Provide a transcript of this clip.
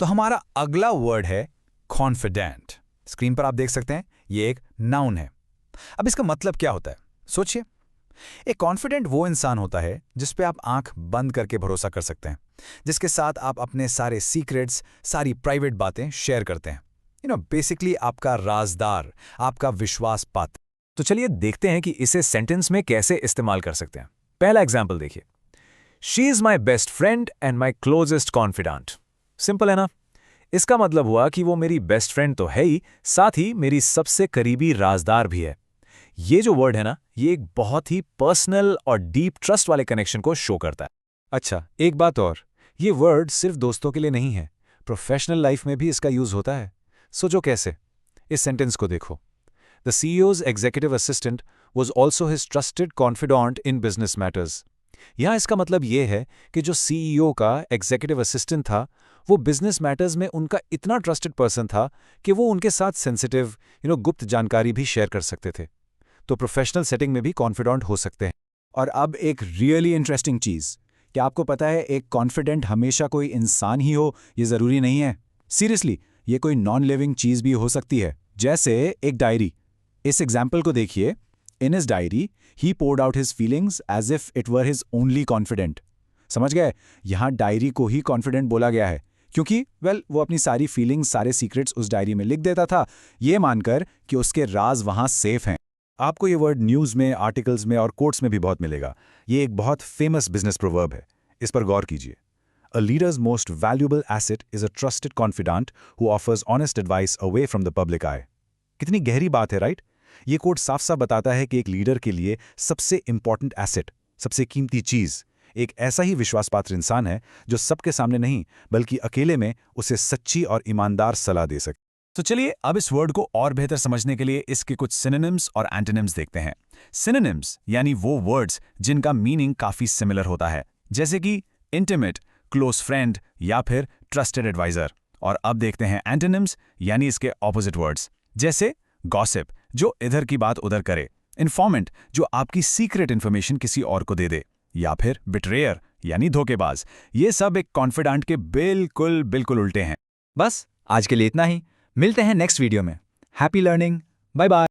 तो हमारा अगला वर्ड है कॉन्फिडेंट। स्क्रीन पर आप देख सकते हैं, ये एक नाउन है। अब इसका मतलब क्या होता है, सोचिए। एक कॉन्फिडेंट वो इंसान होता है जिस पे आप आंख बंद करके भरोसा कर सकते हैं, जिसके साथ आप अपने सारे सीक्रेट्स, सारी प्राइवेट बातें शेयर करते हैं। बेसिकली आपका राजदार, आपका विश्वास पात्र। तो चलिए देखते हैं कि इसे सेंटेंस में कैसे इस्तेमाल कर सकते हैं। पहला एग्जाम्पल देखिए, she is my best friend and my closest confident. Simple है ना। इसका मतलब हुआ कि वो मेरी बेस्ट फ्रेंड तो है ही, साथ ही मेरी सबसे करीबी राजदार भी है। ये जो वर्ड है ना, ये एक बहुत ही पर्सनल और डीप ट्रस्ट वाले कनेक्शन को शो करता है। अच्छा, एक बात और, ये वर्ड सिर्फ दोस्तों के लिए नहीं है, प्रोफेशनल लाइफ में भी इसका यूज होता है। सोचो कैसे। इस सेंटेंस को देखो। The CEO's executive assistant was also his trusted confidant in business matters। यहाँ इसका मतलब ये है कि जो CEO का एग्जीक्यूटिव असिस्टेंट था, वो बिजनेस मैटर्स में उनका इतना ट्रस्टेड पर्सन था कि वो उनके साथ सेंसिटिव गुप्त जानकारी भी शेयर कर सकते थे। तो प्रोफेशनल सेटिंग में भी कॉन्फिडेंट हो सकते हैं। और अब एक रियली इंटरेस्टिंग चीज़, क्या आपको पता है एक कॉन्फिडेंट हमेशा कोई इंसान ही हो, ये ज़रूरी नहीं है। सीरियसली, ये कोई नॉन लिविंग चीज़ भी हो सकती है, जैसे एक डायरी। इस एग्जाम्पल को देखिए। In his diary he poured out his feelings as if it were his only confidant. समझ गए? यहाँ डायरी को ही कॉन्फिडेंट बोला गया है क्योंकि वो अपनी सारी फीलिंग्स, सारे सीक्रेट्स उस डायरी में लिख देता था, ये मानकर कि उसके राज वहाँ सेफ हैं। आपको ये वर्ड न्यूज़ में, आर्टिकल्स में और कोट्स में भी बहुत मिलेगा। ये एक बहुत फेमस बिजनेस प्रोवर्ब है, इस पर गौर कीजिए। A leader's most valuable asset is a trusted confidant who offers honest advice away from the public eye। कितनी गहरी बात है, राइट? ये कोट साफ साफ बताता है कि एक लीडर के लिए सबसे इंपॉर्टेंट एसेट, सबसे कीमती चीज, एक ऐसा ही विश्वासपात्र इंसान है जो सबके सामने नहीं बल्कि अकेले में उसे सच्ची और ईमानदार सलाह दे सके। तो चलिए अब इस वर्ड को और बेहतर समझने के लिए इसके कुछ सिनोनिम्स और एंटोनिम्स देखते हैं। सिनोनिम्स यानी वो वर्ड्स जिनका मीनिंग काफी सिमिलर होता है, जैसे कि इंटीमेट, क्लोज फ्रेंड या फिर ट्रस्टेड एडवाइजर। और अब देखते हैं एंटोनिम्स यानी इसके ऑपोजिट वर्ड्स, जैसे गॉसिप जो इधर की बात उधर करे, इन्फॉर्मेंट जो आपकी सीक्रेट इन्फॉर्मेशन किसी और को दे दे, या फिर बिट्रेयर यानी धोखेबाज। ये सब एक कॉन्फिडेंट के बिल्कुल बिल्कुल उल्टे हैं। बस आज के लिए इतना ही। मिलते हैं नेक्स्ट वीडियो में। Happy learning. Bye bye.